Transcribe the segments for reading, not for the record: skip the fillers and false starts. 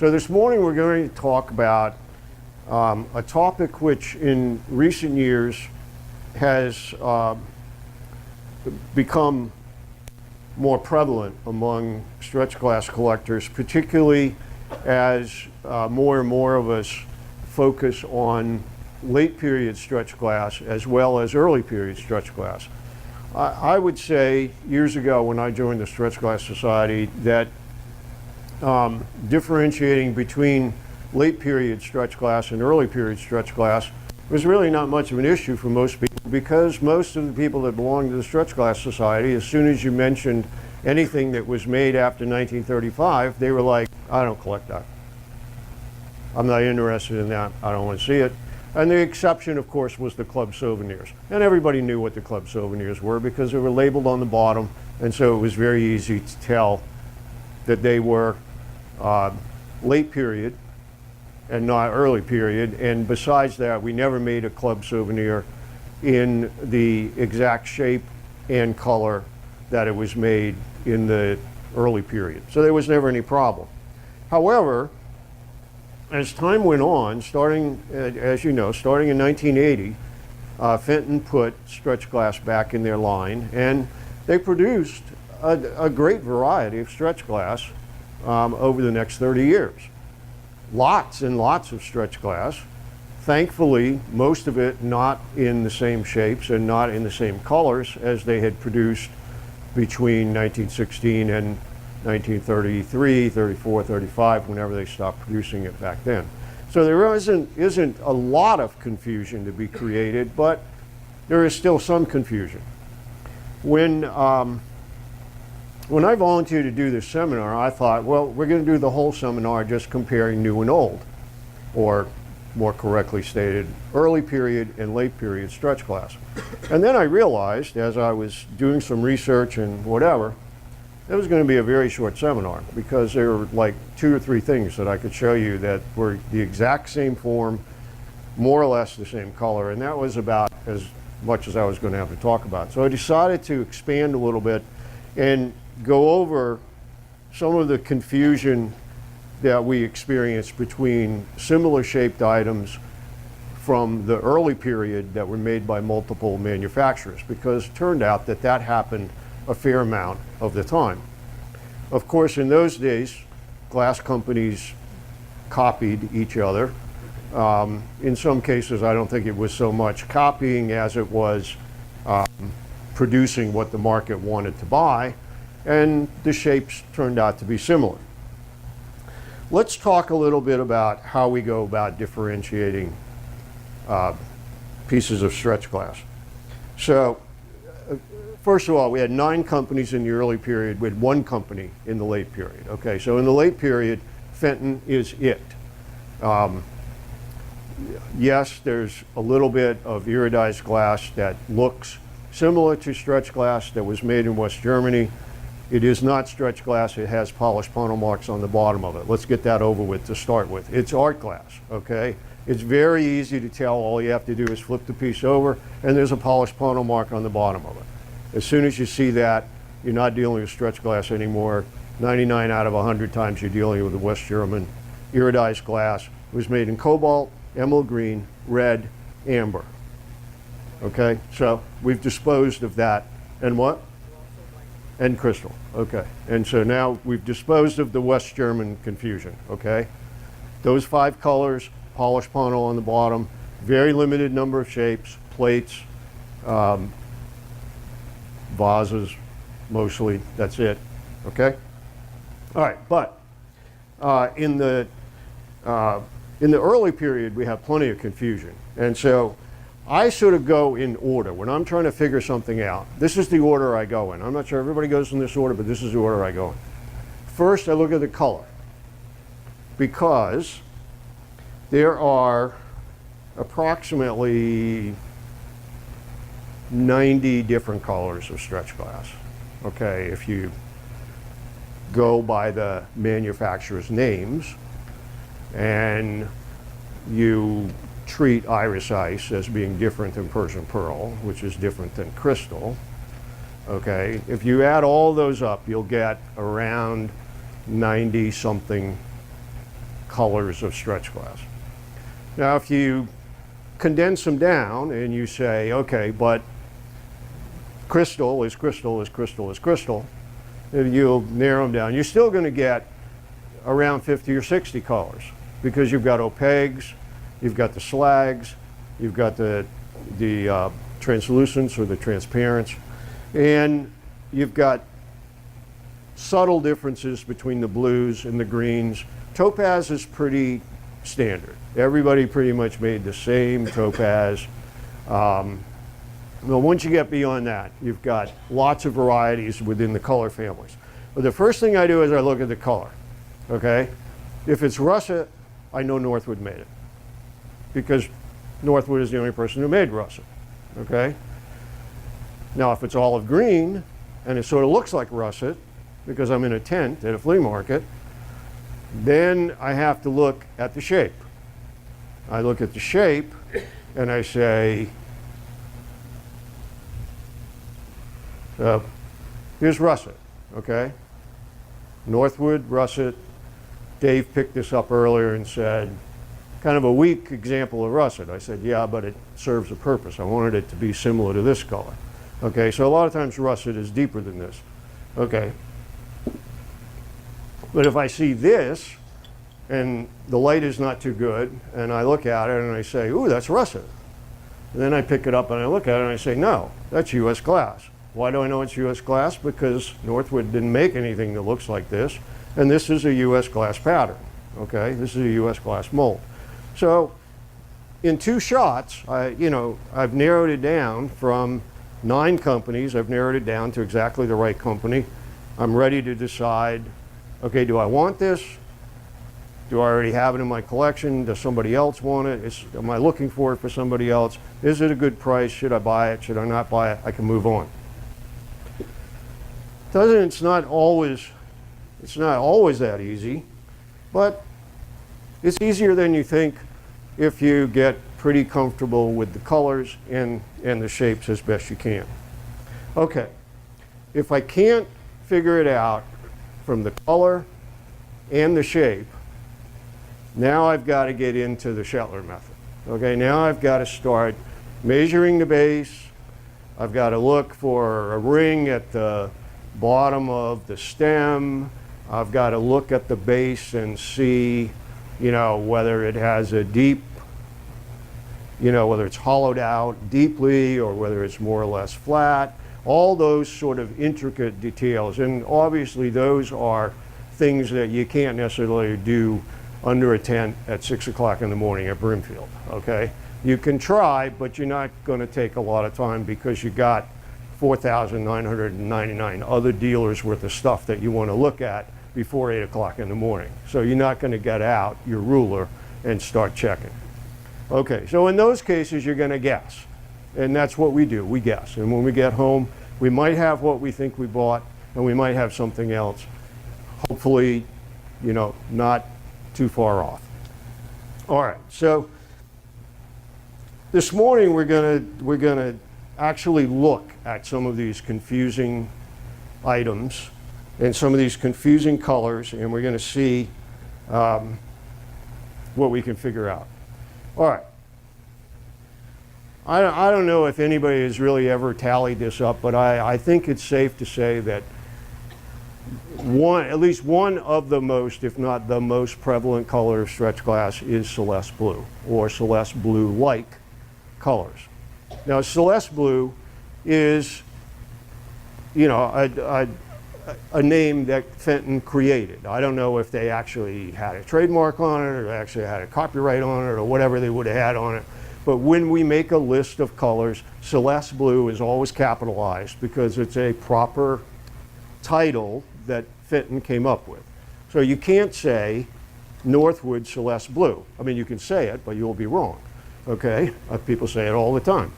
So this morning we're going to talk about a topic which in recent years has become more prevalent among stretch glass collectors, particularly as more and more of us focus on late period stretch glass as well as early period stretch glass. I would say years ago when I joined the Stretch Glass Society that differentiating between late period stretch glass and early period stretch glass was really not much of an issue for most people, because most of the people that belonged to the Stretch Glass Society, as soon as you mentioned anything that was made after 1935, they were like, I don't collect that. I'm not interested in that. I don't want to see it. And the exception, of course, was the club souvenirs. And everybody knew what the club souvenirs were because they were labeled on the bottom, and so it was very easy to tell that they were late period and not early period. And besides that, we never made a club souvenir in the exact shape and color that it was made in the early period. So there was never any problem. However, as time went on, starting, as you know, starting in 1980, Fenton put stretch glass back in their line, and they produced a great variety of stretch glass over the next 30 years. Lots and lots of stretch glass. Thankfully, most of it not in the same shapes and not in the same colors as they had produced between 1916 and 1933, 34, 35, whenever they stopped producing it back then. So there isn't a lot of confusion to be created, but there is still some confusion. When I volunteered to do this seminar, I thought, well, we're going to do the whole seminar just comparing new and old, or more correctly stated, early period and late period stretch glass. And then I realized, as I was doing some research and whatever, it was going to be a very short seminar, because there were like 2 or 3 things that I could show you that were the exact same form, more or less the same color, and that was about as much as I was going to have to talk about. So I decided to expand a little bit and go over some of the confusion that we experienced between similar shaped items from the early period that were made by multiple manufacturers, because it turned out that that happened a fair amount of the time. Of course, in those days, glass companies copied each other. In some cases, I don't think it was so much copying as it was producing what the market wanted to buy, and the shapes turned out to be similar. Let's talk a little bit about how we go about differentiating pieces of stretch glass. So, first of all, we had 9 companies in the early period. We had 1 company in the late period. Okay, so in the late period, Fenton is it. Yes, there's a little bit of iridized glass that looks similar to stretch glass that was made in West Germany. It is not stretch glass. It has polished panel marks on the bottom of it. Let's get that over with to start with. It's art glass, okay? It's very easy to tell. All you have to do is flip the piece over, and there's a polished panel mark on the bottom of it. As soon as you see that, you're not dealing with stretch glass anymore. 99 out of 100 times you're dealing with a West German iridized glass. It was made in cobalt, emerald green, red, amber. Okay, so we've disposed of that. And what? And crystal. Okay, and so now we've disposed of the West German confusion. Okay, those 5 colors, polished panel on the bottom, very limited number of shapes, plates, vases, mostly, that's it, okay? All right, but in the early period, we have plenty of confusion. And so I sort of go in order. When I'm trying to figure something out, this is the order I go in. I'm not sure everybody goes in this order, but this is the order I go in. First, I look at the color, because there are approximately 90 different colors of stretch glass. Okay, if you go by the manufacturer's names and you treat iris ice as being different than Persian pearl, which is different than crystal, okay, if you add all those up, you'll get around 90 something colors of stretch glass. Now, if you condense them down and you say, okay, but crystal is crystal is crystal is crystal, and you'll narrow them down, you're still going to get around 50 or 60 colors, because you've got opaques, you've got the slags, you've got the translucents or the transparents, and you've got subtle differences between the blues and the greens. Topaz is pretty standard. Everybody pretty much made the same topaz. Well, once you get beyond that, you've got lots of varieties within the color families. But the first thing I do is I look at the color, okay? If it's russet, I know Northwood made it, because Northwood is the only person who made russet, okay? Now, if it's olive green, and it sort of looks like russet, because I'm in a tent at a flea market, then I have to look at the shape. I look at the shape, and I say, here's russet, okay? Northwood, russet. Dave picked this up earlier and said, kind of a weak example of russet. I said, yeah, but it serves a purpose. I wanted it to be similar to this color. Okay, so a lot of times russet is deeper than this. Okay. But if I see this, and the light is not too good, and I look at it and I say, ooh, that's russet. And then I pick it up and I look at it and I say, no, that's US glass. Why do I know it's US glass? Because Northwood didn't make anything that looks like this, and this is a US glass pattern, okay? This is a US glass mold. So in 2 shots, I've narrowed it down from 9 companies. I've narrowed it down to exactly the right company. I'm ready to decide, okay, do I want this? Do I already have it in my collection? Does somebody else want it? Am I looking for it for somebody else? Is it a good price? Should I buy it? Should I not buy it? I can move on. It's not always that easy, but it's easier than you think if you get pretty comfortable with the colors and the shapes as best you can. Okay, if I can't figure it out from the color and the shape, now I've got to get into the Shetler method. Okay, now I've got to start measuring the base. I've got to look for a ring at the bottom of the stem. I've got to look at the base and see, whether it has a deep, whether it's hollowed out deeply or whether it's more or less flat. All those sort of intricate details. And obviously those are things that you can't necessarily do under a tent at 6 o'clock in the morning at Brimfield, okay? You can try, but you're not going to take a lot of time because you got 4,999 other dealers worth of stuff that you want to look at before 8 o'clock in the morning. So you're not going to get out your ruler and start checking. Okay, so in those cases, you're going to guess. And that's what we do, we guess. And when we get home, we might have what we think we bought, and we might have something else. Hopefully, not too far off. All right, so this morning we're gonna actually look at some of these confusing items and some of these confusing colors, and we're going to see what we can figure out. All right. I don't know if anybody has really ever tallied this up, but I think it's safe to say that at least one of the most, if not the most prevalent color of stretch glass is Celeste Blue, or Celeste Blue-like colors. Now, Celeste Blue is, a name that Fenton created. I don't know if they actually had a trademark on it, or they actually had a copyright on it, or whatever they would have had on it. But when we make a list of colors, Celeste Blue is always capitalized because it's a proper title that Fenton came up with. So you can't say Northwood Celeste Blue. I mean, you can say it, but you'll be wrong, okay? People say it all the time.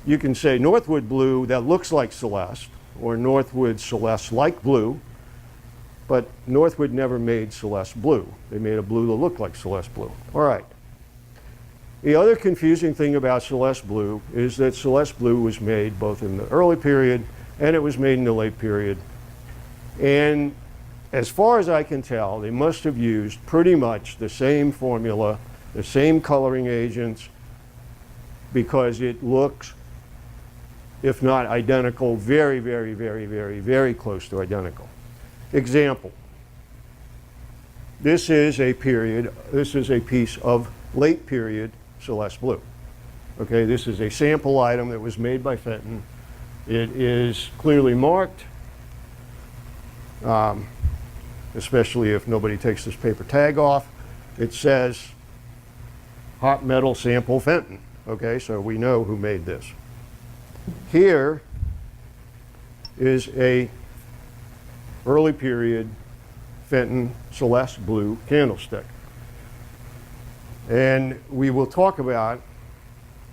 You can say Northwood Blue that looks like Celeste, or Northwood Celeste-like blue, but Northwood never made Celeste Blue. They made a blue that looked like Celeste Blue. All right. The other confusing thing about Celeste Blue is that Celeste Blue was made both in the early period and it was made in the late period. And as far as I can tell, they must have used pretty much the same formula, the same coloring agents, because it looks, if not identical, very, very, very, very, very close to identical. Example. This is a piece of late period Celeste Blue. Okay, this is a sample item that was made by Fenton. It is clearly marked, especially if nobody takes this paper tag off. It says hot metal sample Fenton. Okay, so we know who made this. Here is a early period Fenton Celeste Blue candlestick. And we will talk about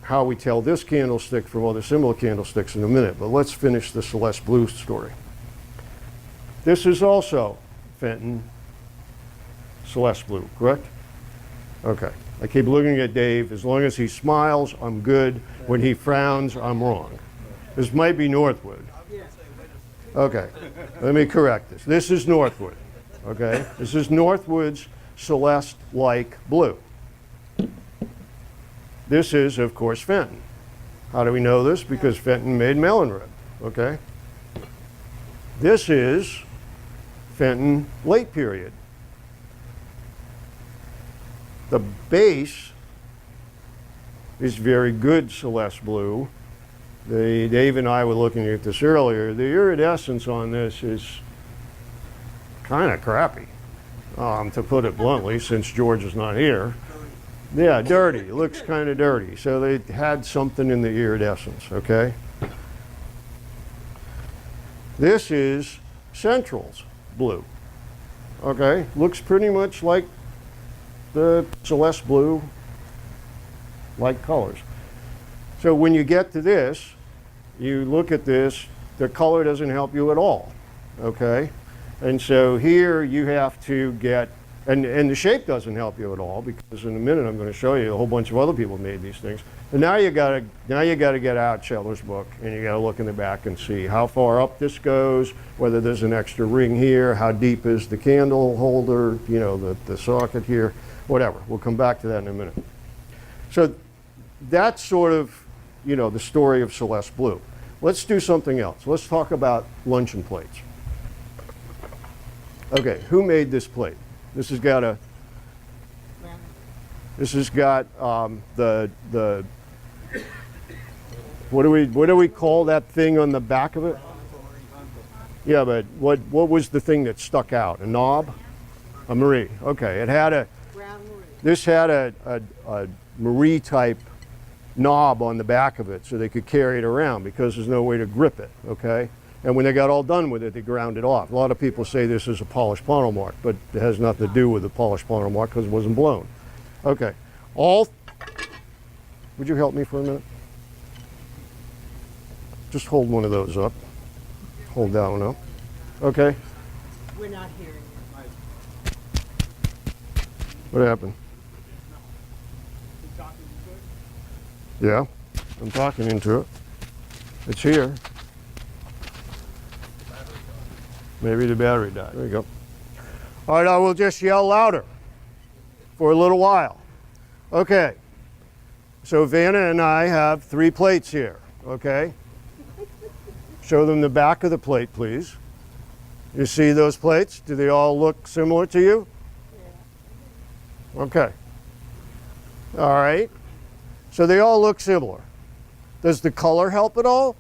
how we tell this candlestick from other similar candlesticks in a minute, but let's finish the Celeste Blue story. This is also Fenton Celeste Blue, correct? Okay. I keep looking at Dave. As long as he smiles, I'm good. When he frowns, I'm wrong. This might be Northwood. Okay. Let me correct this. This is Northwood. Okay? This is Northwood's Celeste-like blue. This is, of course, Fenton. How do we know this? Because Fenton made melon red. Okay? This is Fenton late period. The base is very good Celeste Blue. Dave and I were looking at this earlier. The iridescence on this is kind of crappy, to put it bluntly, since George is not here. Yeah, dirty. It looks kind of dirty. So they had something in the iridescence, okay? This is Central's blue, okay? Looks pretty much like the Celeste Blue like colors. So when you get to this, you look at this, the color doesn't help you at all, okay? And so here you have to get, and the shape doesn't help you at all, because in a minute I'm going to show you a whole bunch of other people made these things. And now you got to get out Cheller's book, and you got to look in the back and see how far up this goes, whether there's an extra ring here, how deep is the candle holder, you know, the socket here, whatever. We'll come back to that in a minute. So that's sort of, you know, the story of Celeste Blue. Let's do something else. Let's talk about luncheon plates. Okay, who made this plate? This has got a. This has got the. What do we call that thing on the back of it? Yeah, but what was the thing that stuck out? A knob? A Marie. Okay, it had a. This had a Marie type knob on the back of it so they could carry it around because there's no way to grip it, okay? And when they got all done with it, they ground it off. A lot of people say this is a polished pommel mark, but it has nothing to do with the polished pommel mark because it wasn't blown. Okay, would you help me for a minute? Just hold one of those up. Hold that one up. Okay. We're not hearing you. What happened? Yeah, I'm talking into it. It's here. Maybe the battery died. There you go. All right, I will just yell louder for a little while. Okay. So Vanna and I have 3 plates here, okay? Show them the back of the plate, please. You see those plates? Do they all look similar to you? Yeah. Okay. All right. So they all look similar. Does the color help at all?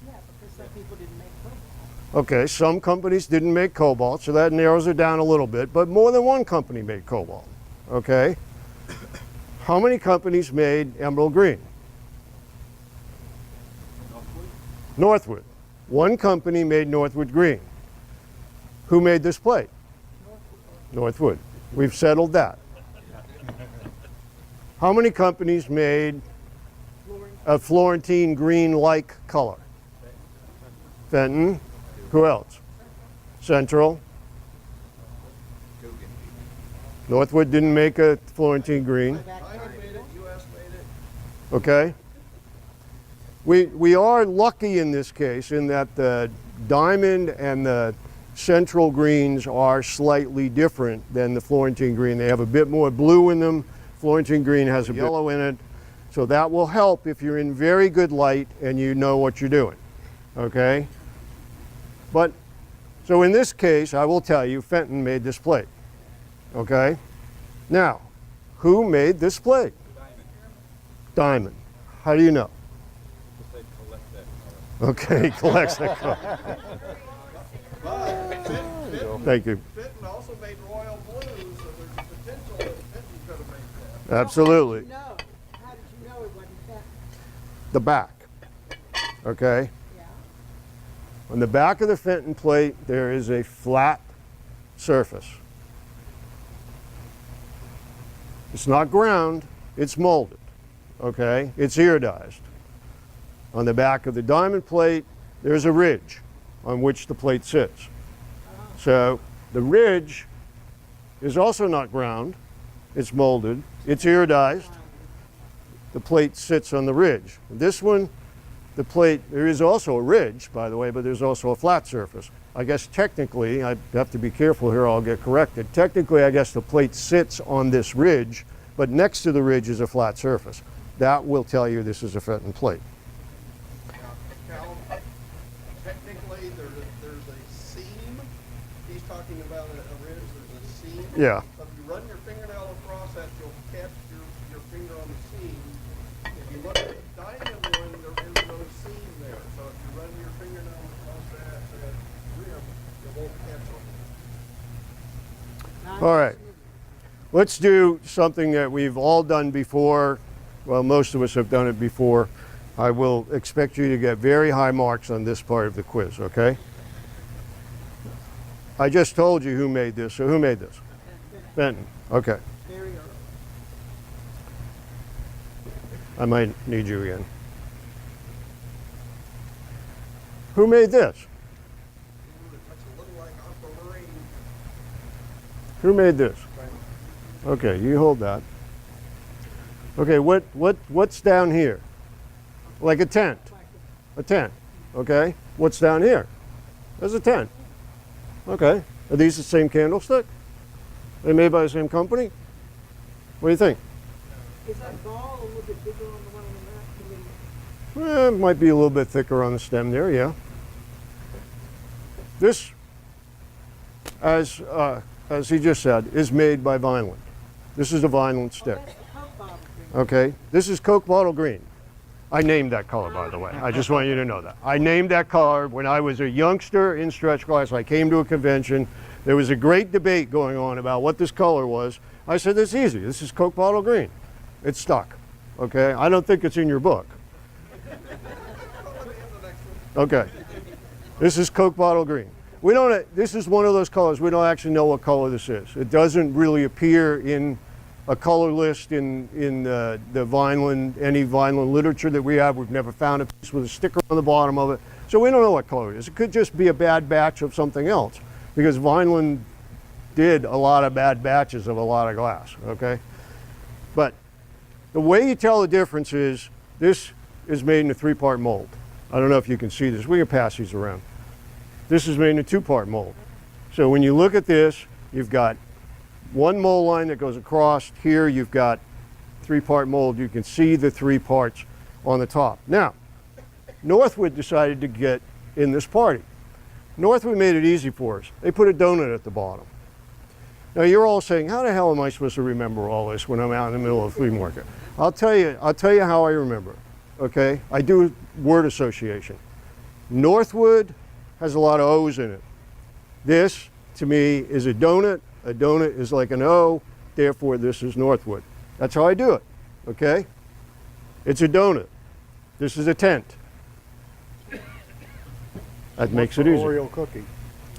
Yeah, because some people didn't make cobalt. Okay, some companies didn't make cobalt, so that narrows it down a little bit, but more than one company made cobalt, okay? How many companies made emerald green? Northwood. One company made Northwood green. Who made this plate? Northwood. We've settled that. How many companies made a Florentine green-like color? Fenton. Who else? Central. Northwood didn't make a Florentine green. Okay. We are lucky in this case in that the diamond and the central greens are slightly different than the Florentine green. They have a bit more blue in them. Florentine green has a yellow in it. So that will help if you're in very good light and you know what you're doing, okay? But, so in this case, I will tell you, Fenton made this plate, okay? Now, who made this plate? Diamond. How do you know? Okay, collects that color. Thank you. Fenton also made royal blue, so there's a potential that Fenton could have made that. Absolutely. No. How did you know it wasn't that? The back, okay? Yeah. On the back of the Fenton plate, there is a flat surface. It's not ground, it's molded, okay? It's iridized. On the back of the diamond plate, there's a ridge on which the plate sits. So the ridge is also not ground, it's molded, it's iridized. The plate sits on the ridge. This one, the plate, there is also a ridge, by the way, but there's also a flat surface. I guess technically, I have to be careful here, I'll get corrected. Technically, I guess the plate sits on this ridge, but next to the ridge is a flat surface. That will tell you this is a Fenton plate. Cal, technically, there's a seam. He's talking about a ridge, there's a seam. Yeah. So if you run your fingernail across that, you'll catch your finger on the seam. If you look at the diamond one, there is no seam there. So if you run your fingernail across that rim, you won't catch them. All right. Let's do something that we've all done before. Well, most of us have done it before. I will expect you to get very high marks on this part of the quiz, okay? I just told you who made this, so who made this? Fenton, okay. Very early. I might need you again. Who made this? That's a little like aquamarine. Who made this? Okay, you hold that. Okay, what's down here? Like a tent. A tent, okay? What's down here? There's a tent. Okay, are these the same candlestick? Are they made by the same company? What do you think? Is that ball a little bit bigger on the one on the left? It might be a little bit thicker on the stem there, yeah. This, as he just said, is made by Vineland. This is the Vineland stick. That's the Coke bottle thing. Okay, this is Coke bottle green. I named that color, by the way. I just want you to know that. I named that color when I was a youngster in stretch glass. I came to a convention. There was a great debate going on about what this color was. I said, it's easy. This is Coke bottle green. It's stuck, okay? I don't think it's in your book. Okay, this is Coke bottle green. We don't, this is one of those colors, we don't actually know what color this is. It doesn't really appear in a color list in the Vineland, any Vineland literature that we have. We've never found a piece with a sticker on the bottom of it. So we don't know what color it is. It could just be a bad batch of something else, because Vineland did a lot of bad batches of a lot of glass, okay? But the way you tell the difference is, this is made in a 3-part mold. I don't know if you can see this. We can pass these around. This is made in a 2-part mold. So when you look at this, you've got one mold line that goes across. Here you've got 3-part mold. You can see the 3 parts on the top. Now, Northwood decided to get in this party. Northwood made it easy for us. They put a donut at the bottom. Now you're all saying, how the hell am I supposed to remember all this when I'm out in the middle of a flea market? I'll tell you how I remember it, okay? I do word association. Northwood has a lot of O's in it. This, to me, is a donut. A donut is like an O, therefore this is Northwood. That's how I do it, okay? It's a donut. This is a tent. That makes it easy. Oreo cookie.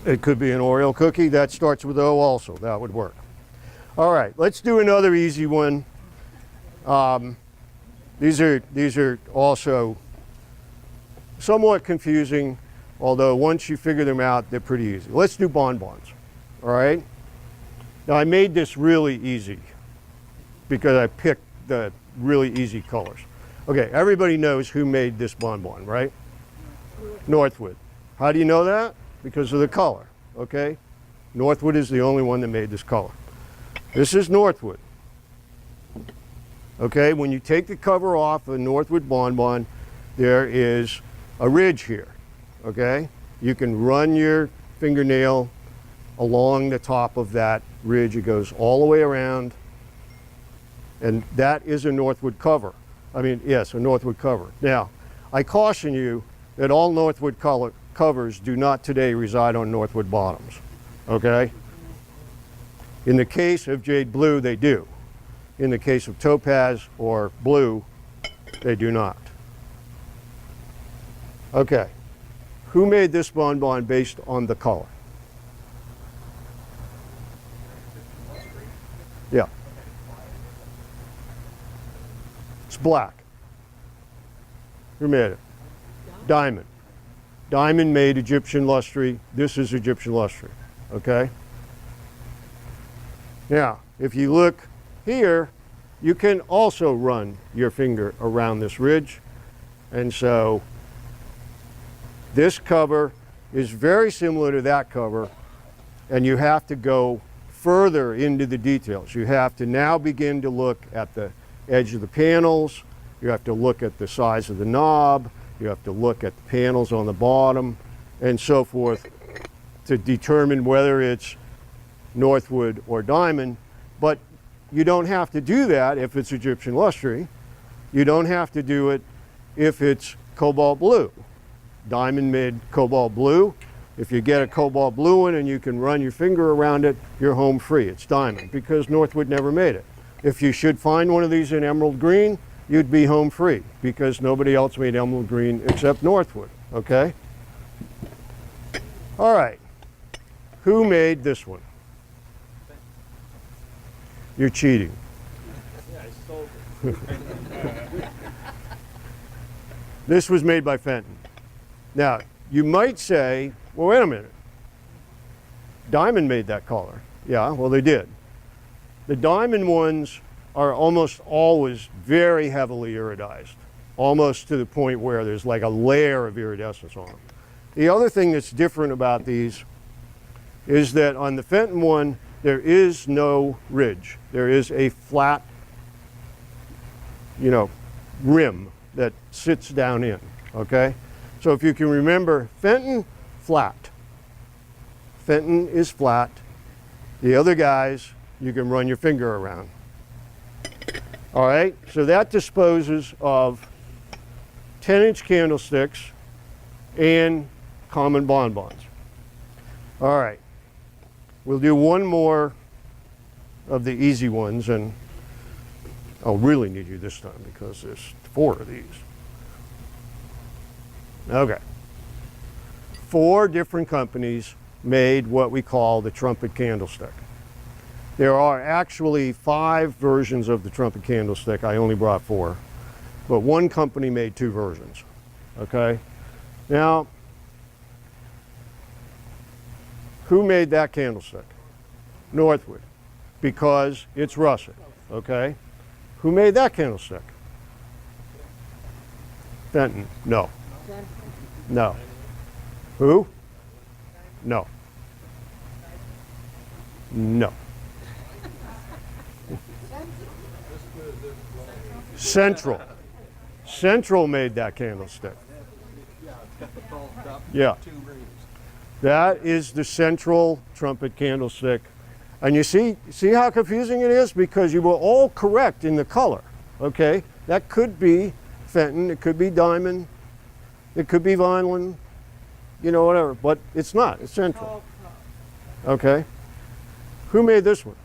It could be an Oreo cookie. That starts with O also. That would work. All right, let's do another easy one. These are also somewhat confusing, although once you figure them out, they're pretty easy. Let's do bonbons, all right? Now I made this really easy because I picked the really easy colors. Okay, everybody knows who made this bonbon, right? Northwood. How do you know that? Because of the color. okay? Northwood is the only one that made this color. This is Northwood. Okay, when you take the cover off a Northwood Bonbon, there is a ridge here, okay? You can run your fingernail along the top of that ridge. It goes all the way around, and that is a Northwood cover. I mean, yes, a Northwood cover. Now, I caution you that all Northwood covers do not today reside on Northwood bottoms, okay? In the case of Jade Blue, they do. In the case of Topaz or Blue, they do not. Okay, who made this bonbon based on the color? Yeah. It's black. Who made it? Diamond. Diamond made Egyptian lustry. This is Egyptian lustry, okay? Now, if you look here, you can also run your finger around this ridge. And so this cover is very similar to that cover, and you have to go further into the details. You have to now begin to look at the edge of the panels. You have to look at the size of the knob. You have to look at the panels on the bottom and so forth to determine whether it's Northwood or Diamond. But you don't have to do that if it's Egyptian lustry. You don't have to do it if it's Cobalt Blue. Diamond made Cobalt Blue. If you get a Cobalt Blue one and you can run your finger around it, you're home free. It's Diamond because Northwood never made it. If you should find one of these in Emerald Green, you'd be home free because nobody else made Emerald Green except Northwood, okay? All right, who made this one? You're cheating. Yeah, I sold it. This was made by Fenton. Now, you might say, well, wait a minute. Diamond made that color. Yeah, well, they did. The Diamond ones are almost always very heavily iridized, almost to the point where there's like a layer of iridescence on them. The other thing that's different about these is that on the Fenton one, there is no ridge. There is a flat, rim that sits down in, okay? So if you can remember, Fenton, flat. Fenton is flat. The other guys, you can run your finger around. All right, so that disposes of 10-inch candlesticks and common bonbons. All right, we'll do one more of the easy ones, and I'll really need you this time because there's 4 of these. Okay. 4 different companies made what we call the Trumpet Candlestick. There are actually 5 versions of the Trumpet Candlestick. I only brought 4. But one company made 2 versions. Okay? Now, who made that candlestick? Northwood. Because it's russet. Okay? Who made that candlestick? Fenton. No. No. Who? No. No. Central. Central made that candlestick. Yeah, it's got the tall cup, Yeah. 2 rings. That is the Central Trumpet Candlestick. And you see how confusing it is? Because you were all correct in the color, okay? That could be Fenton, it could be Diamond, it could be Vineland, whatever, but it's not, it's Central, Tall cup. okay? Who made this one?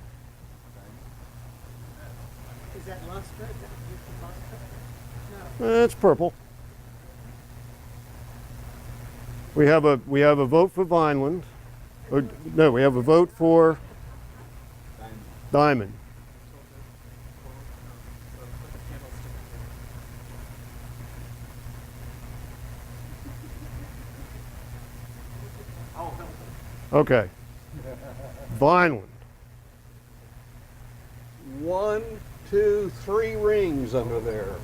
Is that luster? Is that luster? No. It's purple. We have a vote for Vineland. Or, no, we have a vote for Diamond. Okay. Vineland. 1, 2, 3 rings under there.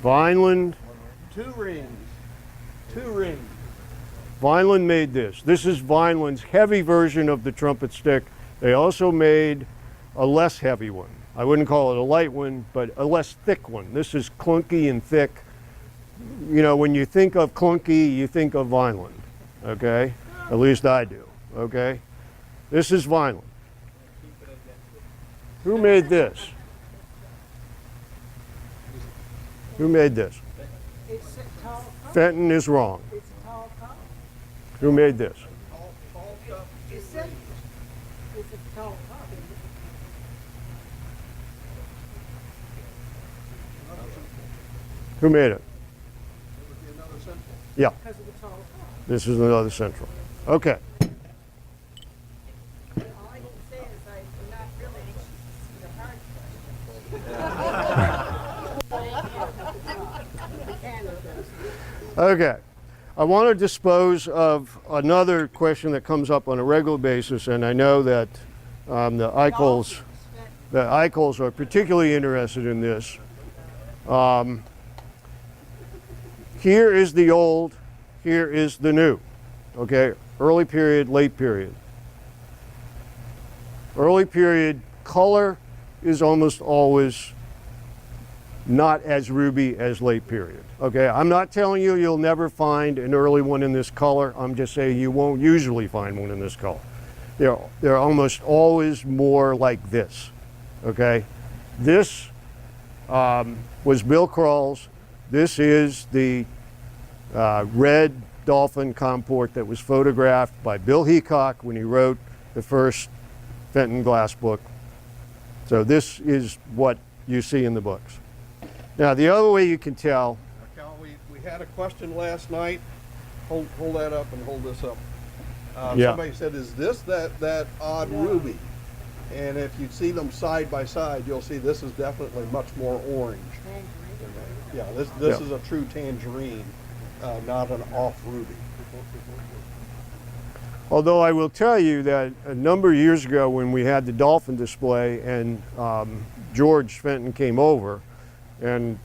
Vineland. 2 rings. 2 rings. Vineland made this. This is Vineland's heavy version of the trumpet stick. They also made a less heavy one. I wouldn't call it a light one, but a less thick one. This is clunky and thick. You know, when you think of clunky, you think of Vineland, okay? At least I do, okay? This is Vineland. Who made this? Who made this? It's a tall cup. Fenton is wrong. It's a tall cup. Who made this? Tall cup. It's a tall cup. Who made it? It would be another central. Yeah, Because of the tall cup. this is another central. Okay. All I can say is I'm not really the hard Okay. I want to dispose of another question that comes up on a regular basis, and I know that the Eichels are particularly interested in this. Here is the old, here is the new. Okay, early period, late period. Early period color is almost always not as ruby as late period. Okay, I'm not telling you you'll never find an early one in this color. I'm just saying you won't usually find one in this color. They're almost always more like this. Okay, this was Bill Krall's. This is the red dolphin comport that was photographed by Bill Heacock when he wrote the first Fenton glass book. So this is what you see in the books. Now the other way you can tell. Cal, we had a question last night. Hold that up and hold this up. Yeah. Somebody said, is this that odd ruby? And if you see them side by side, you'll see this is definitely much more orange. than that. Yeah, this Yeah. is a true tangerine, not an off ruby. Although I will tell you that a number of years ago when we had the dolphin display and George Fenton came over, and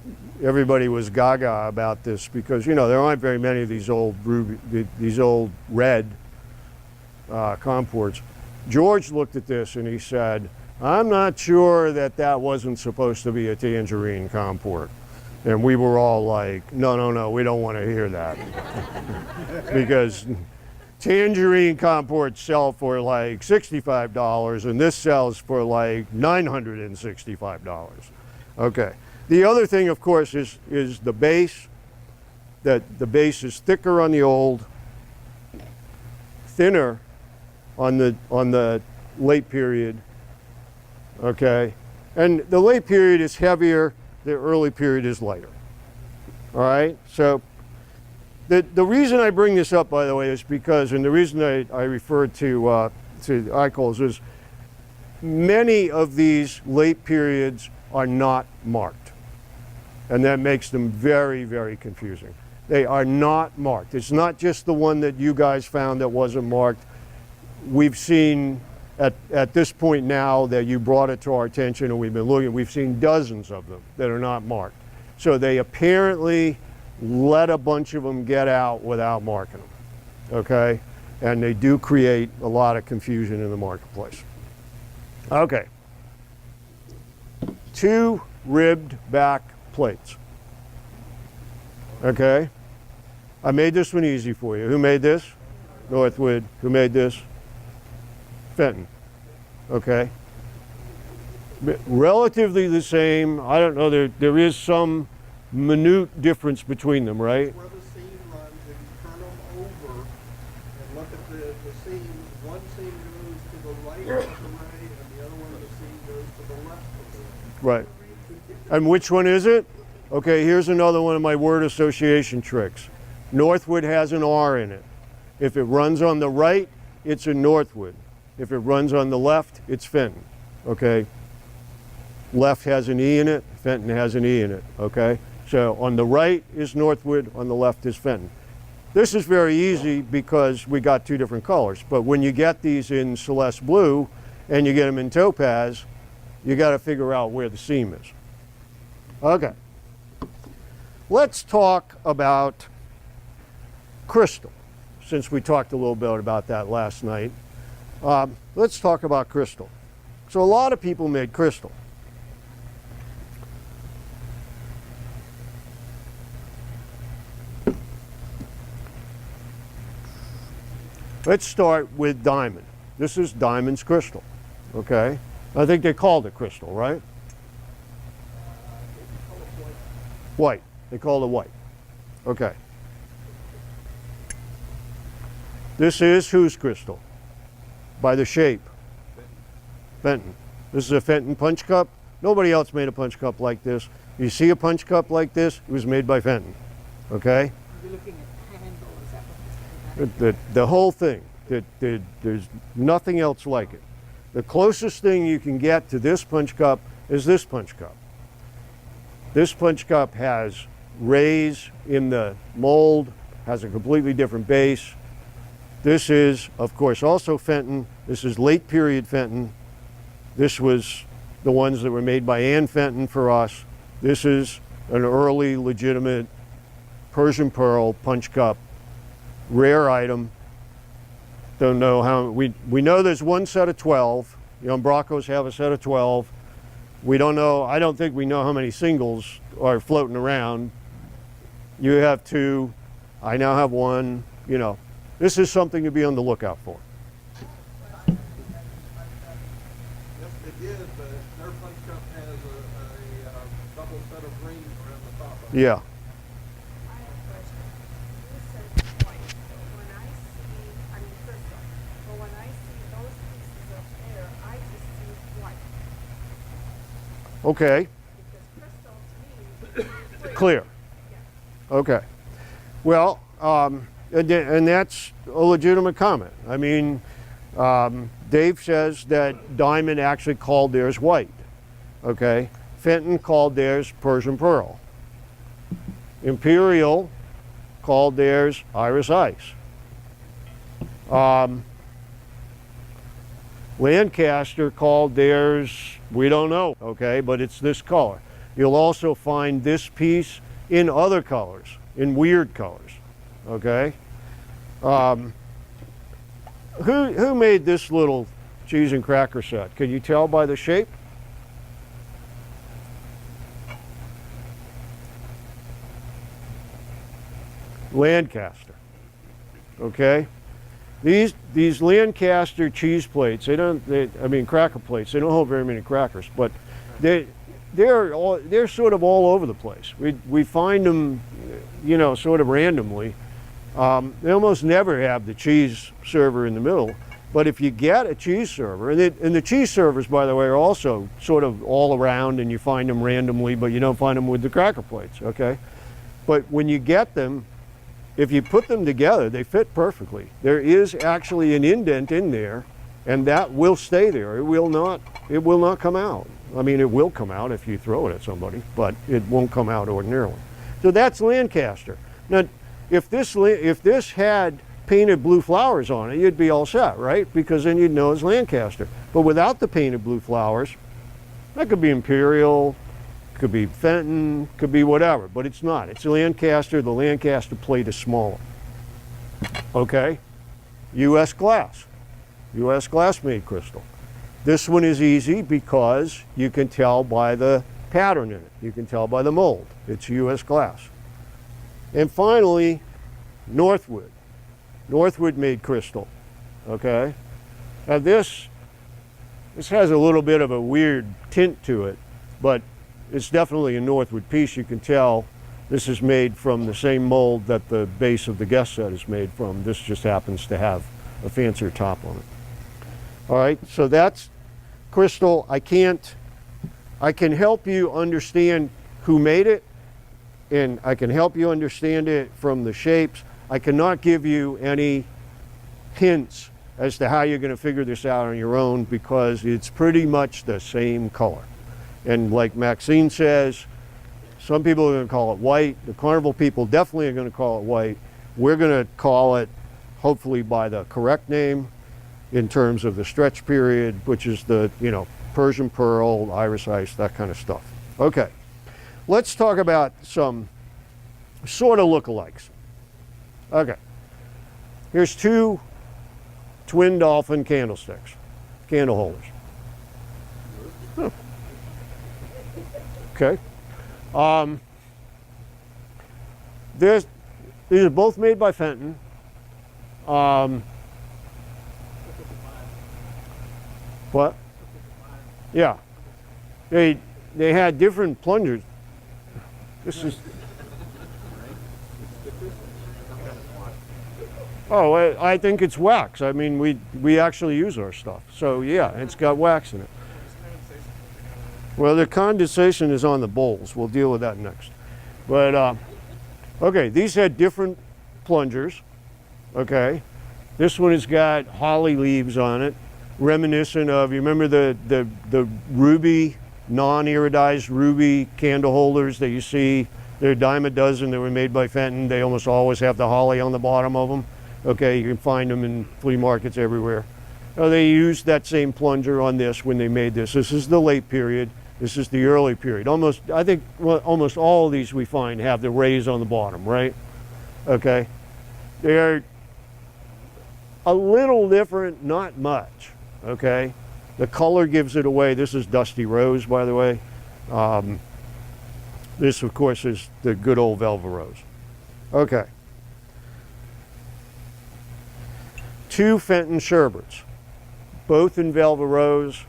everybody was gaga about this because, you know, there aren't very many of these old ruby, these old red comports. George looked at this and he said, I'm not sure that wasn't supposed to be a tangerine comport. And we were all like, no, we don't want to hear that. Because tangerine comports sell for like $65 and this sells for like $965. Okay. The other thing, of course, is the base. That the base is thicker on the old, thinner on the late period. Okay, and the late period is heavier. The early period is lighter. All right. So the reason I bring this up, by the way, is because, and the reason I referred to Eichels is many of these late periods are not marked. And that makes them very, very confusing. They are not marked. It's not just the one that you guys found that wasn't marked. We've seen at this point now that you brought it to our attention and we've been looking, we've seen dozens of them that are not marked. So they apparently let a bunch of them get out without marking them, okay? And they do create a lot of confusion in the marketplace. Okay. 2 ribbed back plates. Okay, I made this one easy for you. Who made this? Northwood. Who made this? Fenton. Okay. Relatively the same. I don't know, there is some minute difference between them, right? Where the seam runs, if you turn them over and look at the seams, one seam goes to the right of the ray and the other one, the seam goes to the left of the ray. Right. And which one is it? Okay, here's another one of my word association tricks. Northwood has an R in it. If it runs on the right, it's a Northwood. If it runs on the left, it's Fenton. Okay? Left has an E in it, Fenton has an E in it. Okay? So on the right is Northwood, on the left is Fenton. This is very easy because we got 2 different colors. But when you get these in Celeste Blue and you get them in Topaz, you got to figure out where the seam is. Okay. Let's talk about crystal. since we talked a little bit about that last night, let's talk about crystal. So a lot of people made crystal. Let's start with diamond. This is diamond's crystal, okay? I think they called it crystal, right? White. They called it white. Okay. This is whose crystal? By the shape. Fenton. This is a Fenton Punch Cup. Nobody else made a punch cup like this. You see a punch cup like this, it was made by Fenton. Okay? You're looking at handle, is that what this is? The whole thing. There's nothing else like it. The closest thing you can get to this punch cup is this punch cup. This punch cup has rays in the mold, has a completely different base. This is, of course, also Fenton. This is late period Fenton. This was the ones that were made by Ann Fenton for us. This is an early, legitimate Persian pearl punch cup, rare item. Don't know how, we know there's one set of 12. The Umbracos have a set of 12. We don't know, I don't think we know how many singles are floating around. You have 2, I now have 1, you know. This is something to be on the lookout for. Yes, it is, but their punch cup has a double set of rings around the top of it. Yeah. I have a question. You said white, but when I see, I mean crystal, but when I see those pieces up there, I just see white. Okay. Because crystal to me is Clear. Yeah. Okay. Well, and that's a legitimate comment. I mean, Dave says that Diamond actually called theirs white. Okay. Fenton called theirs Persian pearl. Imperial called theirs Iris Ice. Lancaster called theirs, we don't know, okay, but it's this color. You'll also find this piece in other colors, in weird colors, okay? Who made this little cheese and cracker set? Can you tell by the shape? Lancaster, okay? These Lancaster cheese plates, I mean cracker plates, they don't hold very many crackers, but they're sort of all over the place. We find them, you know, sort of randomly. They almost never have the cheese server in the middle, but if you get a cheese server, and the cheese servers, by the way, are also sort of all around, and you find them randomly, but you don't find them with the cracker plates, okay? But when you get them, if you put them together, they fit perfectly. There is actually an indent in there, and that will stay there. It will not come out. I mean, it will come out if you throw it at somebody, but it won't come out ordinarily. So that's Lancaster. Now, if this had painted blue flowers on it, you'd be all set, right? Because then you'd know it's Lancaster. But without the painted blue flowers, that could be Imperial, could be Fenton, could be whatever, but it's not. It's Lancaster. The Lancaster plate is smaller. Okay? U.S. glass. U.S. glass made crystal. This one is easy because you can tell by the pattern in it. You can tell by the mold. It's U.S. glass. And finally, Northwood. Northwood made crystal. Okay? Now this has a little bit of a weird tint to it, but it's definitely a Northwood piece. You can tell this is made from the same mold that the base of the guest set is made from. This just happens to have a fancier top on it. All right, so that's crystal. I can help you understand who made it, and I can help you understand it from the shapes. I cannot give you any hints as to how you're going to figure this out on your own because it's pretty much the same color. And like Maxine says, some people are going to call it white. The Carnival people definitely are going to call it white. We're going to call it, hopefully by the correct name in terms of the stretch period, which is the, you know, Persian pearl, iris ice, that kind of stuff. Okay, let's talk about some sort of lookalikes. Okay, Here's two twin dolphin candlesticks, candle holders. Huh. Okay. These are both made by Fenton. What? Yeah. They had different plungers. This is. Oh, I think it's wax. I mean, we actually use our stuff. So yeah, it's got wax in it. Well, the condensation is on the bowls. We'll deal with that next. But okay, these had different plungers. Okay, this one has got holly leaves on it, reminiscent of, you remember the ruby, non-iridized ruby candle holders that you see? They're a dime a dozen that were made by Fenton. They almost always have the holly on the bottom of them. Okay, you can find them in flea markets everywhere. They used that same plunger on this when they made this. This is the late period. This is the early period. I think almost all of these we find have the rays on the bottom, right? Okay, they're a little different, not much. Okay, the color gives it away. This is dusty rose, by the way. This, of course, is the good old velvet rose. Okay. Two Fenton sherbets, both in velvet rose.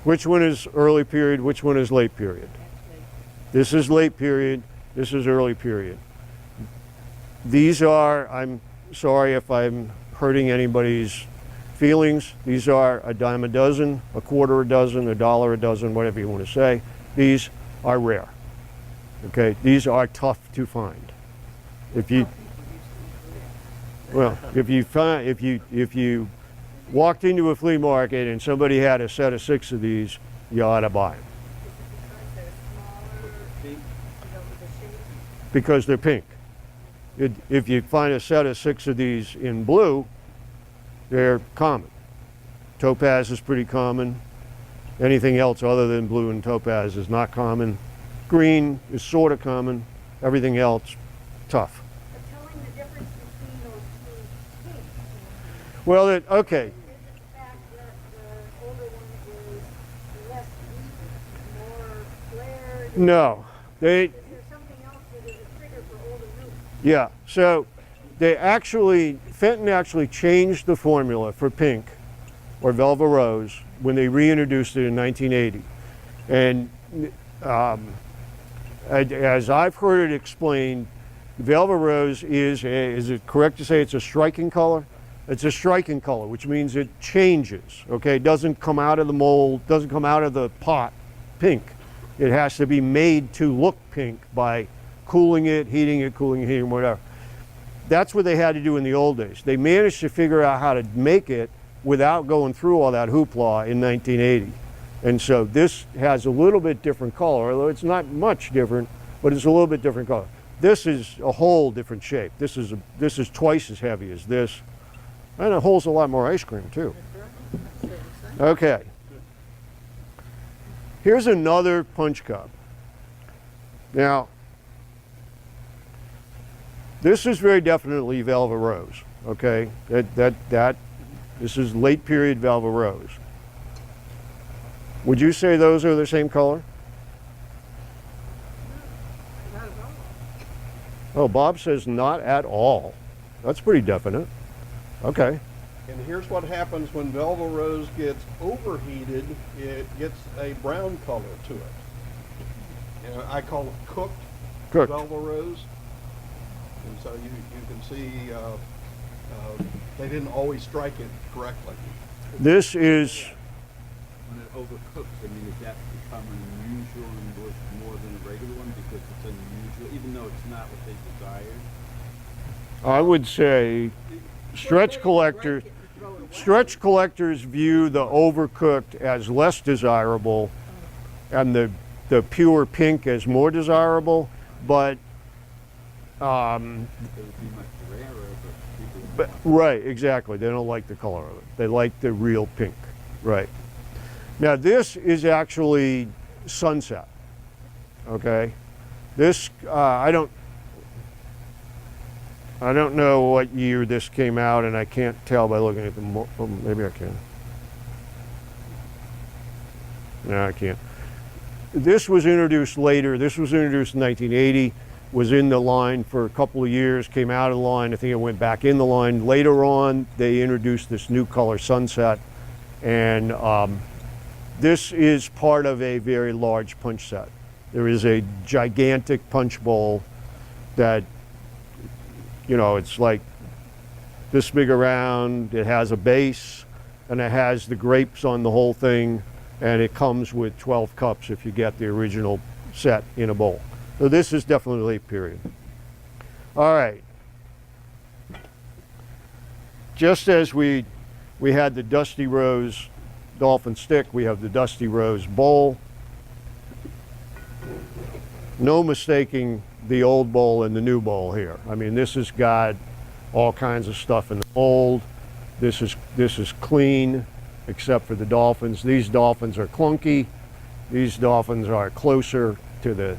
Which one is early period? Which one is late period? This is late period. This is early period. These are, I'm sorry if I'm hurting anybody's feelings, these are a dime a dozen, a quarter a dozen, $1 a dozen, whatever you want to say. These are rare. Okay, these are tough to find. If you walked into a flea market and somebody had a set of 6 of these, you ought to buy them. Because they're pink. If you find a set of 6 of these in blue, they're common. Topaz is pretty common. Anything else other than blue and topaz is not common. Green is sort of common. Everything else, tough. But telling the difference between those two pinks. Well, okay. Is it the fact that the older one is less deep, more flared? No. Is there something else that is a trigger for older roots? Yeah, so Fenton actually changed the formula for pink or velvet rose when they reintroduced it in 1980. And as I've heard it explained, velvet rose is it correct to say it's a striking color? It's a striking color, which means it changes, okay? It doesn't come out of the mold, doesn't come out of the pot pink. It has to be made to look pink by cooling it, heating it, whatever. That's what they had to do in the old days. They managed to figure out how to make it without going through all that hoopla in 1980. And so this has a little bit different color, although it's not much different, but it's a little bit different color. This is a whole different shape. This is twice as heavy as this. And it holds a lot more ice cream too. Okay. Here's another punch cup. Now, this is very definitely velvet rose. Okay, this is late period velvet rose. Would you say those are the same color? Not at all. Oh, Bob says not at all. That's pretty definite. Okay. And here's what happens when velvet rose gets overheated. It gets a brown color to it. And I call it cooked velvet rose. And so you can see they didn't always strike it correctly. This is, When it overcooks, I mean, does that become unusual and worth more than a regular one because it's unusual, even though it's not what they desired? I would say, stretch collectors view the overcooked as less desirable and the pure pink as more desirable, but It would be much rarer, but people right, exactly. They don't like the color of it. They like the real pink, right. Now this is actually sunset, okay? This, I don't know what year this came out, and I can't tell by looking at the, oh, maybe I can. No, I can't. This was introduced later. This was introduced in 1980, was in the line for a couple of years, came out of the line. I think it went back in the line. Later on, they introduced this new color sunset, and this is part of a very large punch set. There is a gigantic punch bowl that, you know, it's like this big around. It has a base, and it has the grapes on the whole thing, and it comes with 12 cups if you get the original set in a bowl. So this is definitely late period. All right. Just as we had the Dusty Rose Dolphin Stick, we have the Dusty Rose Bowl. No mistaking the old bowl and the new bowl here. I mean, this has got all kinds of stuff in the mold. This is clean, except for the dolphins. These dolphins are clunky. These dolphins are closer to the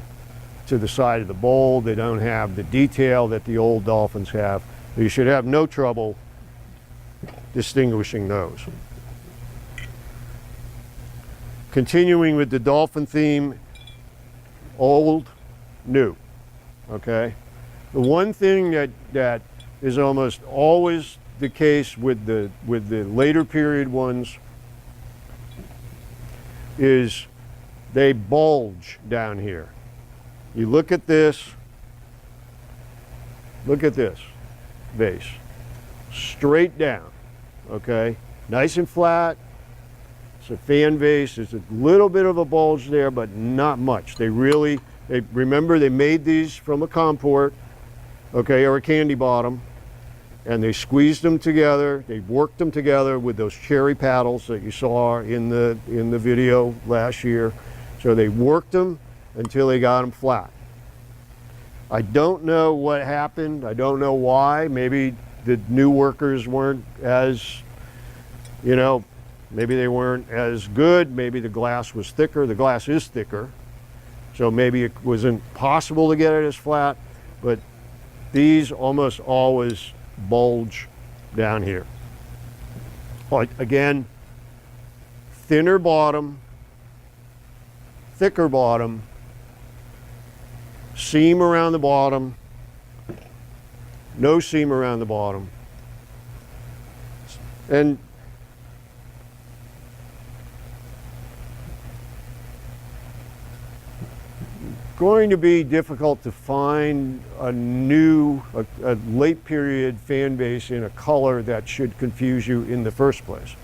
side of the bowl. They don't have the detail that the old dolphins have. You should have no trouble distinguishing those. Continuing with the dolphin theme, old, new, okay? The one thing that is almost always the case with the later period ones is they bulge down here. You look at this vase, straight down, okay? Nice and flat. It's a fan vase. There's a little bit of a bulge there, but not much. Remember they made these from a comport, okay, or a candy bottom, and they squeezed them together. They worked them together with those cherry paddles that you saw in the video last year. So they worked them until they got them flat. I don't know what happened. I don't know why. Maybe the new workers weren't as, you know, maybe they weren't as good. Maybe the glass was thicker. The glass is thicker. So maybe it wasn't possible to get it as flat, but these almost always bulge down here. Like, again, thinner bottom, thicker bottom, seam around the bottom, no seam around the bottom. And going to be difficult to find a late period fan base in a color that should confuse you in the first place.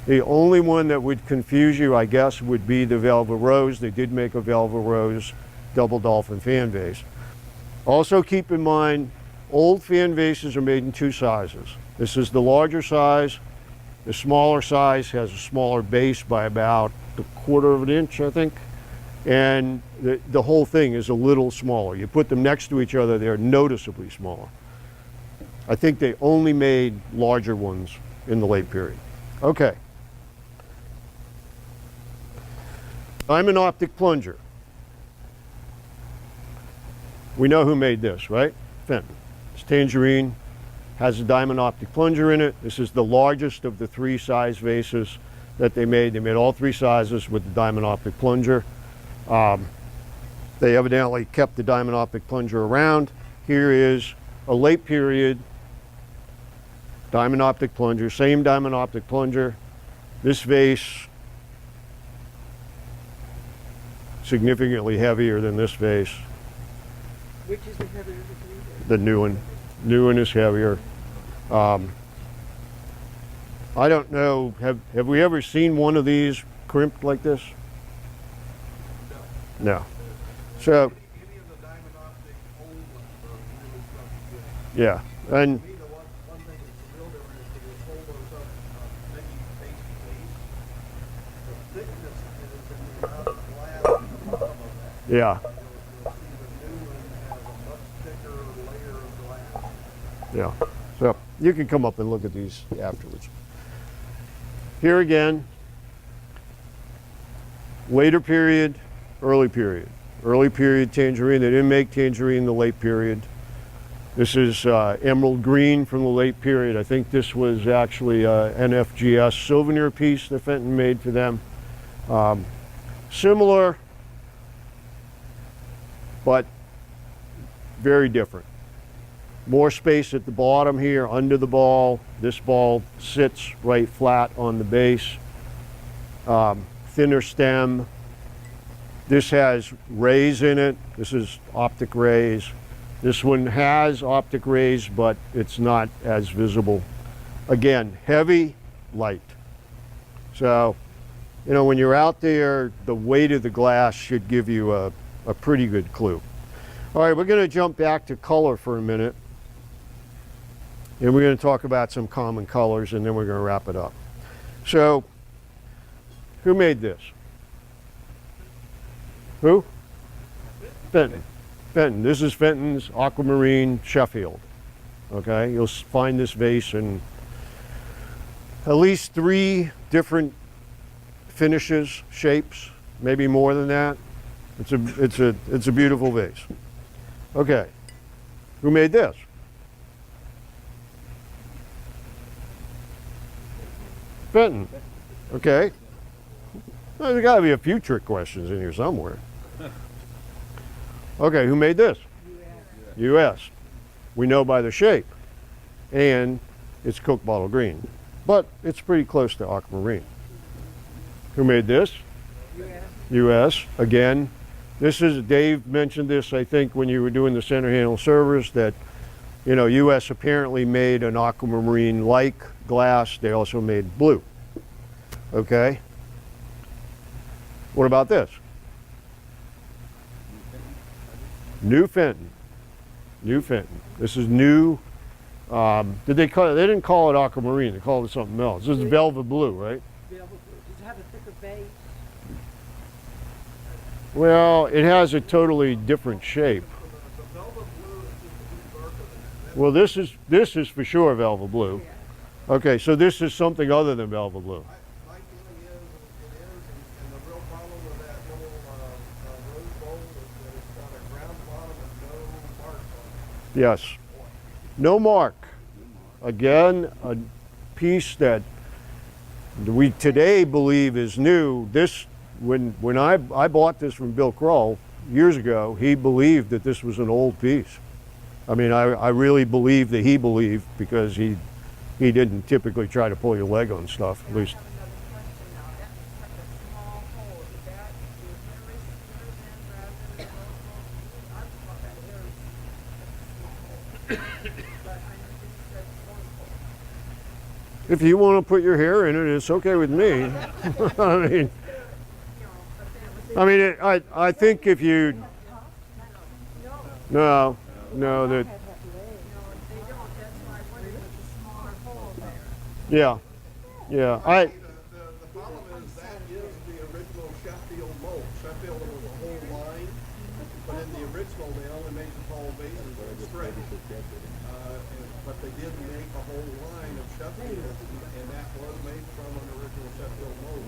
The only one that would confuse you, I guess, would be the Velvet Rose. They did make a Velvet Rose double dolphin fan vase. Also keep in mind, old fan vases are made in two sizes. This is the larger size. The smaller size has a smaller base by about a quarter of an inch, I think. And the whole thing is a little smaller. You put them next to each other, they're noticeably smaller. I think they only made larger ones in the late period. Okay. Diamond optic plunger. We know who made this, right? Fenton. It's tangerine, has a diamond optic plunger in it. This is the largest of the three size vases that they made. They made all three sizes with the diamond optic plunger. They evidently kept the diamond optic plunger around. Here is a late period diamond optic plunger, same diamond optic plunger. This vase, significantly heavier than this vase. Which is the heavier of the two? The new one. New one is heavier. I don't know, have we ever seen one of these crimped like this? No. So, Any of the diamond optic old ones are really tough to get. yeah, and To me, the one thing that's real different is when you hold those up many face to face, the thickness is in the amount of glass at the bottom of that. yeah, You'll see the new one has a much thicker layer of glass. yeah. So you can come up and look at these afterwards. Here again, later period, early period. Early period tangerine. They didn't make tangerine in the late period. This is emerald green from the late period. I think this was actually a NFGS souvenir piece that Fenton made for them. Similar, but very different. More space at the bottom here under the ball. This ball sits right flat on the base. Thinner stem. This has rays in it. This is optic rays. This one has optic rays, but it's not as visible. Again, heavy, light. So, you know, when you're out there, the weight of the glass should give you a pretty good clue. All right, we're going to jump back to color for a minute. And we're going to talk about some common colors, and then we're going to wrap it up. So, who made this? Who? Fenton. Fenton. This is Fenton's Aquamarine Sheffield. Okay, you'll find this vase in at least 3 different finishes, shapes, maybe more than that. It's a beautiful vase. Okay, who made this? Fenton. Okay. Well, there's got to be a few trick questions in here somewhere. Okay, who made this? U.S. We know by the shape, and it's Coke bottle green, but it's pretty close to aquamarine. Who made this? U.S. Again, this is, Dave mentioned this, I think, when you were doing the center handle servers, that, you know, U.S. apparently made an aquamarine-like glass. They also made blue. Okay. What about this? New Fenton. New Fenton. This is new. Did they call it? They didn't call it aquamarine. They called it something else. This is velvet blue, right? Does it have a thicker base? Well, it has a totally different shape. Well, this is for sure velvet blue. Okay, so this is something other than velvet blue. My feeling is it is, and the real problem with that little rose bowl is that it's got a ground bottom and no marks on it. Yes. No mark. Again, a piece that we today believe is new. This, when I bought this from Bill Kroll years ago, he believed that this was an old piece. I mean, I really believe that he believed, because he didn't typically try to pull your leg on stuff, at least. I have another question now. That's such a small hole. Is that the very than rather than I thought that very small hole. But I know you said one hole. If you want to put your hair in it, it's okay with me. I mean, I think if you, no, that, No, they don't. That's why I wondered if it's a smaller hole there. yeah, The problem is that is the original Sheffield mold. Sheffield was a whole line, but in the original they only made the tall bases and straight. But they did make a whole line of Sheffield, and that was made from an original Sheffield mold.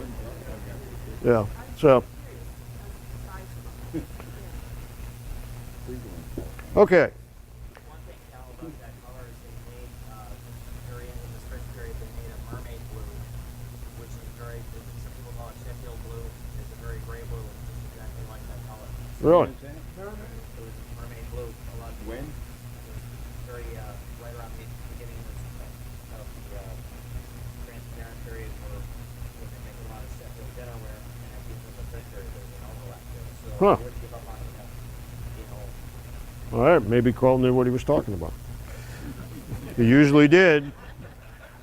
yeah, so. Okay. One thing to tell about that color is they made, very end of the French period, they made a mermaid blue, which is very, some people call it Sheffield blue. It's a very gray blue, and it's exactly like that color. Really? It was mermaid blue. A lot of When? It was very, right around the beginning of the transparent period where they make a lot of Sheffield dinnerware, and at the end of the French period, there's an overlap there. So Huh. I wouldn't give up on it, you know. All right, maybe Carl knew what he was talking about. He usually did.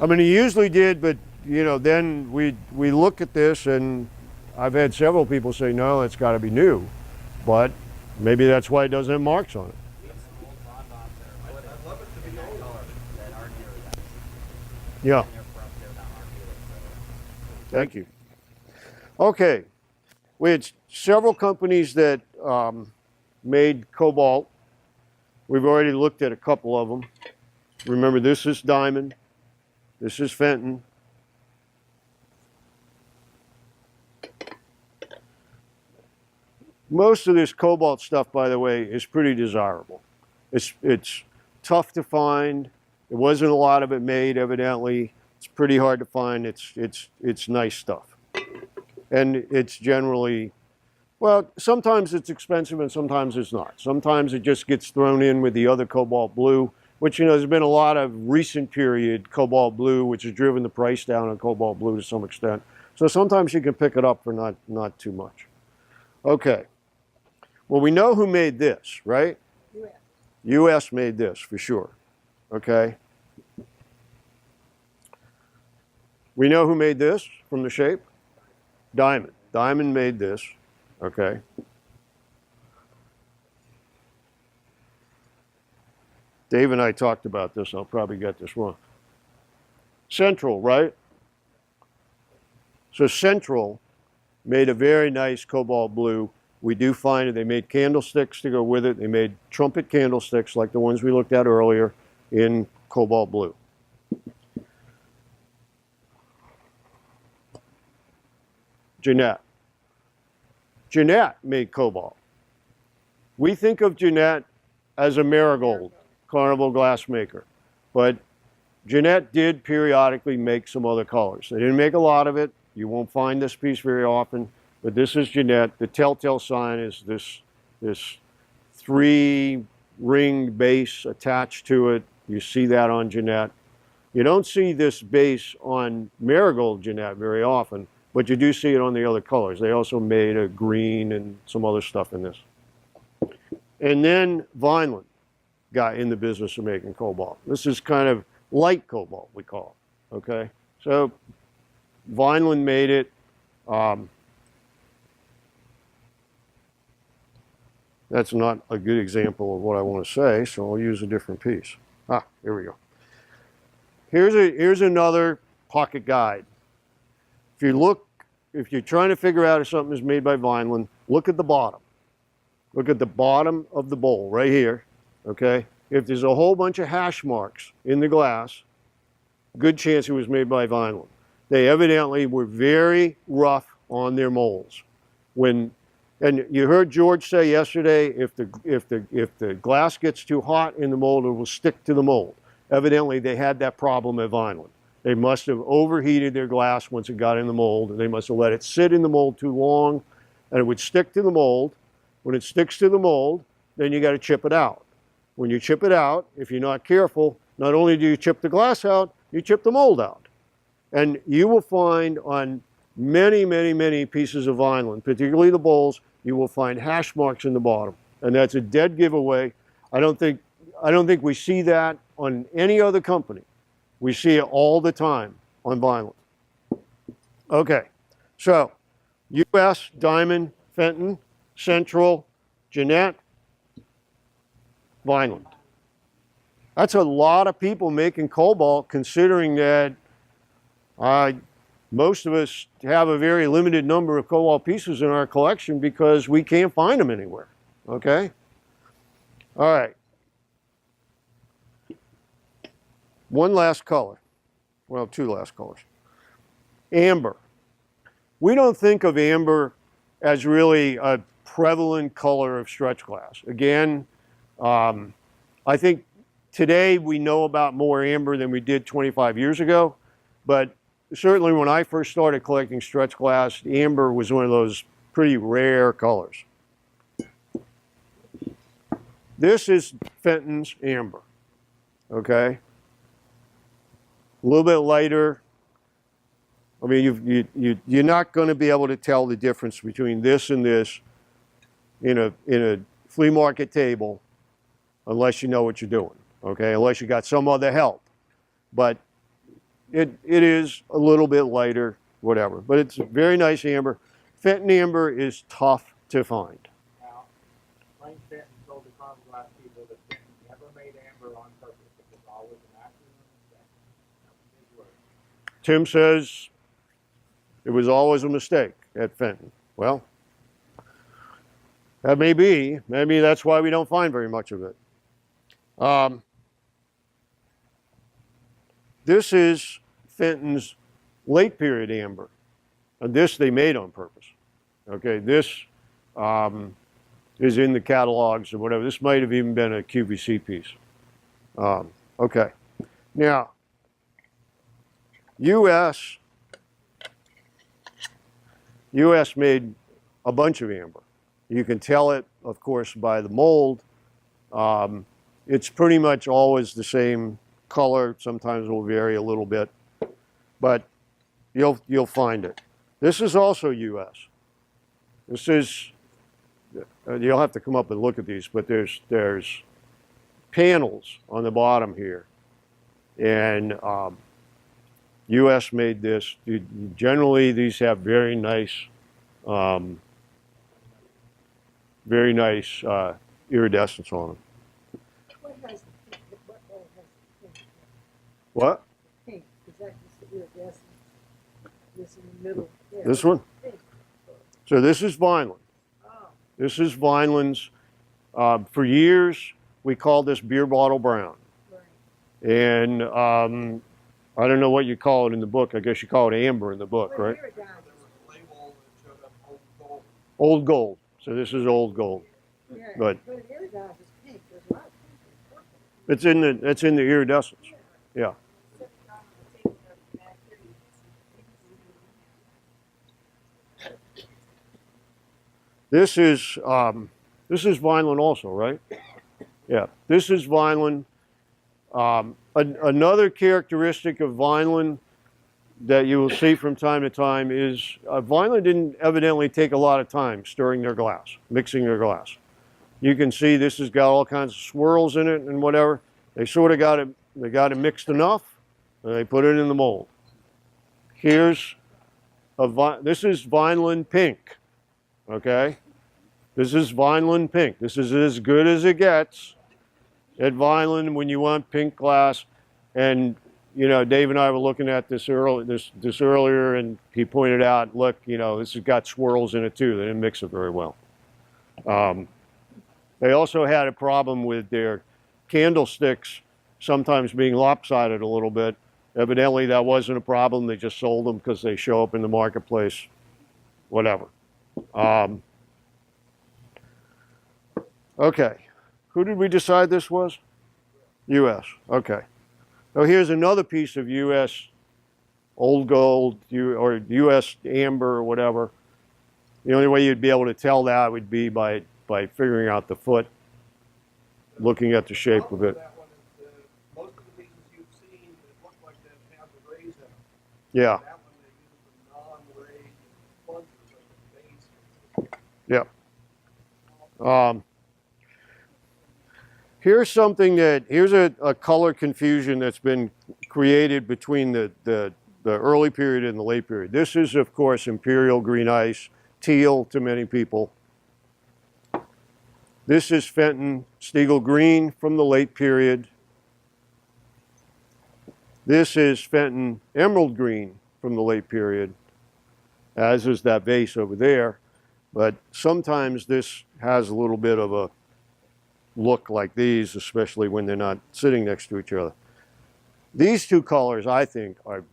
I mean, he usually did, but you know, then we look at this, and I've had several people say, no, it's got to be new, but maybe that's why it doesn't have marks on it. Old bonbons that are I'd love it to be old. color that aren't new. Yeah, And they're from, they're not marked either, so. thank you. Okay, we had several companies that made cobalt. We've already looked at a couple of them. Remember, this is Diamond. This is Fenton. Most of this cobalt stuff, by the way, is pretty desirable. It's tough to find. There wasn't a lot of it made, evidently. It's pretty hard to find. It's nice stuff. And it's generally, well, sometimes it's expensive and sometimes it's not. Sometimes it just gets thrown in with the other cobalt blue, which, you know, there's been a lot of recent period cobalt blue, which has driven the price down on cobalt blue to some extent. So sometimes you can pick it up for not too much. Okay. Well, we know who made this, right? U.S. U.S. made this for sure. Okay. We know who made this from the shape? Diamond. Diamond made this. Okay. Dave and I talked about this. I'll probably get this wrong. Central, right? So Central made a very nice cobalt blue. We do find it. They made candlesticks to go with it. They made trumpet candlesticks like the ones we looked at earlier in cobalt blue. Jeanette. Jeanette made cobalt. We think of Jeanette as a marigold Carnival glass maker, but Jeanette did periodically make some other colors. They didn't make a lot of it. You won't find this piece very often, but this is Jeanette. The telltale sign is this 3-ring base attached to it. You see that on Jeanette. You don't see this base on marigold Jeanette very often, but you do see it on the other colors. They also made a green and some other stuff in this. And then Vineland got in the business of making cobalt. This is kind of light cobalt, we call it, okay? So Vineland made it. That's not a good example of what I want to say, so I'll use a different piece. Ah, here we go. Here's another pocket guide. If you're trying to figure out if something is made by Vineland, look at the bottom. Look at the bottom of the bowl right here, okay? If there's a whole bunch of hash marks in the glass, good chance it was made by Vineland. They evidently were very rough on their molds. And you heard George say yesterday, if the glass gets too hot in the mold, it will stick to the mold. Evidently, they had that problem at Vineland. They must have overheated their glass once it got in the mold, and they must have let it sit in the mold too long, and it would stick to the mold. When it sticks to the mold, then you got to chip it out. When you chip it out, if you're not careful, not only do you chip the glass out, you chip the mold out. And you will find on many, many, many pieces of Vineland, particularly the bowls, you will find hash marks in the bottom. And that's a dead giveaway. I don't think we see that on any other company. We see it all the time on Vineland. Okay, so U.S., Diamond, Fenton, Central, Jeanette, Vineland. That's a lot of people making cobalt, considering that most of us have a very limited number of cobalt pieces in our collection because we can't find them anywhere, okay? All right. One last color. Well, two last colors. Amber. We don't think of amber as really a prevalent color of stretch glass. Again, I think today we know about more amber than we did 25 years ago, but certainly when I first started collecting stretch glass, amber was one of those pretty rare colors. This is Fenton's Amber, okay? A little bit lighter. I mean, you're not going to be able to tell the difference between this and this in a flea market table unless you know what you're doing, okay? Unless you got some other help. But it is a little bit lighter, whatever. But it's a very nice amber. Fenton Amber is tough to find. Now, Lane Fenton told the Carnival glass people that Fenton never made amber on purpose. It was always an accident or mistake. Tim says it was always a mistake at Fenton. Well, that may be. Maybe that's why we don't find very much of it. This is Fenton's late period amber. And this they made on purpose. Okay, this is in the catalogs or whatever. This might have even been a QVC piece. Okay. Now, U.S. made a bunch of amber. You can tell it, of course, by the mold. It's pretty much always the same color. Sometimes it will vary a little bit, but you'll find it. This is also U.S. This is, you'll have to come up and look at these, but there's panels on the bottom here, and U.S. made this. Generally, these have very nice iridescence on them. What has the pink? What bowl has the pink? What? Pink, is that just the iridescence? This in the middle? Yeah, This one? pink. So this is Vineland. Oh, This is Vineland's. For years, we called this beer bottle brown. right. And I don't know what you call it in the book. I guess you call it amber in the book, Well, right? iridescence. There was a label that showed up old gold. Old gold. So this is old gold. Yeah, But but iridescence is pink. There's a lot of pink and purple. it's in the iridescence. Yeah. This is Vineland also, right? Yeah. This is Vineland. Another characteristic of Vineland that you will see from time to time is Vineland didn't evidently take a lot of time stirring their glass, mixing their glass. You can see this has got all kinds of swirls in it and whatever. They sort of got it mixed enough, and they put it in the mold. This is Vineland Pink, okay? This is Vineland Pink. This is as good as it gets at Vineland when you want pink glass. And you know, Dave and I were looking at this earlier, and he pointed out, look, you know, this has got swirls in it too. They didn't mix it very well. They also had a problem with their candlesticks sometimes being lopsided a little bit. Evidently, that wasn't a problem. They just sold them because they show up in the marketplace, whatever. Okay, who did we decide this was? U.S. Okay. So here's another piece of U.S. old gold or U.S. amber or whatever. The only way you'd be able to tell that would be by figuring out the foot, looking at the shape of it. That one is most of the pieces you've seen that look like that have the rays in them. Yeah, That one they use the non-rays plungers as the base. yeah. Here's a color confusion that's been created between the early period and the late period. This is, of course, imperial green ice, teal to many people. This is Fenton Steagall green from the late period. This is Fenton emerald green from the late period, as is that vase over there. But sometimes this has a little bit of a look like these, especially when they're not sitting next to each other. These two colors, I think, are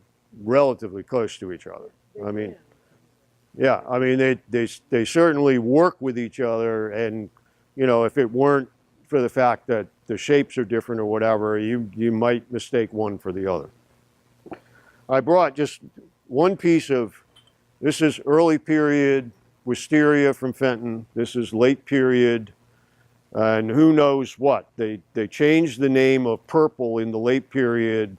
relatively close to each other. I mean, yeah, I mean, they certainly work with each other, and you know, if it weren't for the fact that the shapes are different or whatever, you might mistake one for the other. I brought just one piece of, this is early period wisteria from Fenton. This is late period, and who knows what. They changed the name of purple in the late period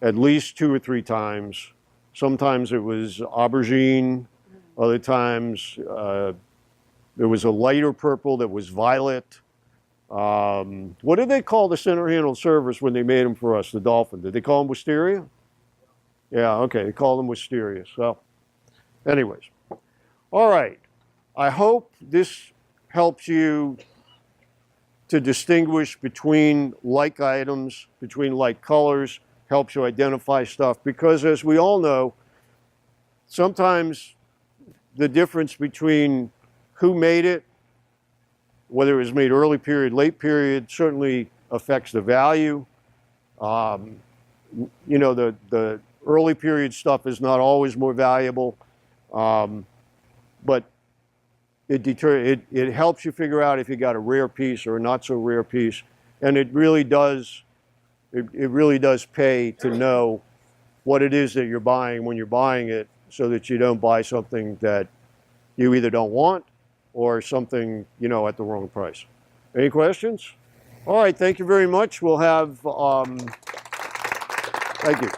at least 2 or 3 times. Sometimes it was aubergine, other times there was a lighter purple that was violet. What did they call the center-handled servers when they made them for us, the dolphin? Did they call them wisteria? Yeah, okay, they called them wisteria. So, anyways. All right. I hope this helps you to distinguish between like items, between like colors, helps you identify stuff. Because as we all know, sometimes the difference between who made it, whether it was made early period, late period, certainly affects the value. You know, the early period stuff is not always more valuable, but it helps you figure out if you got a rare piece or a not so rare piece, and it really does it really does pay to know what it is that you're buying when you're buying it, so that you don't buy something that you either don't want or something, you know, at the wrong price. Any questions? All right, thank you very much. We'll have, thank you.